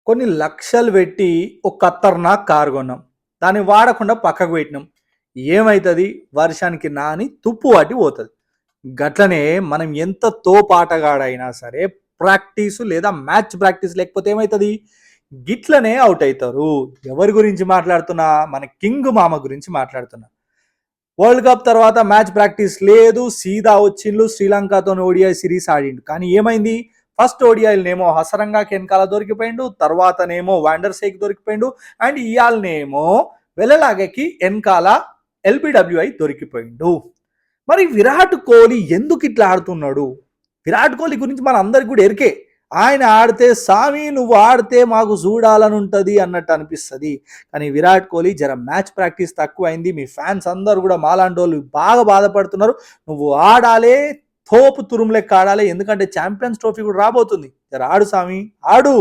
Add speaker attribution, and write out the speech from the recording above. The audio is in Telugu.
Speaker 1: కొన్ని లక్షలు పెట్టి ఒక ఖతర్నాక్ కారు కొన్నాం. దాన్ని వాడకుండా పక్కకు పెట్టినాం. ఏమైతది? వర్షానికి నాని తుప్పు పట్టి పోతది. గట్లనే మనం ఎంత తోపాటగాడైనా సరే ప్రాక్టీసు లేదా మ్యాచ్ ప్రాక్టీస్ లేకపోతే ఏమైతది? గిట్లనే ఔట్ అయితారు. ఎవరి గురించి మాట్లాడుతున్నా? మన కింగ్ మామ గురించి మాట్లాడుతున్నా. వరల్డ్ కప్ తర్వాత మ్యాచ్ ప్రాక్టీస్ లేదు. సీదా వచ్చిండ్లు శ్రీలంకతో ఓడిఐ సిరీస్ ఆడిండు. కానీ ఏమైంది? ఫస్ట్ ఓడిఐలనేమో హసరంగాకి వెనకాల దొరికిపోయిండు, తర్వాతనేమో వాండర్ సేక్ దొరికిపోయిండు, అండ్ ఇయాలనేమో వెలలాగకి వెనకాల ఎల్బిడబ్ల్యూఐ దొరికిపోయిండు. మరి విరాట్ కోహ్లీ ఎందుకు ఇట్లా ఆడుతున్నాడు? విరాట్ కోహ్లీ గురించి మన అందరికి కూడా ఎరికే. ఆయన ఆడితే సామి నువ్వు ఆడితే మాకు చూడాలని ఉంటుంది అన్నట్టు అనిపిస్తుంది. కానీ విరాట్ కోహ్లీ జర మ్యాచ్ ప్రాక్టీస్ తక్కువైంది. మీ ఫ్యాన్స్ అందరూ కూడా మాలాంటి వాళ్ళు బాగా బాధపడుతున్నారు. నువ్వు ఆడాలే, తోపు తురుము లెక్క ఆడాలి. ఎందుకంటే ఛాంపియన్స్ ట్రోఫీ కూడా రాబోతుంది. జర ఆడు సామి, ఆడు.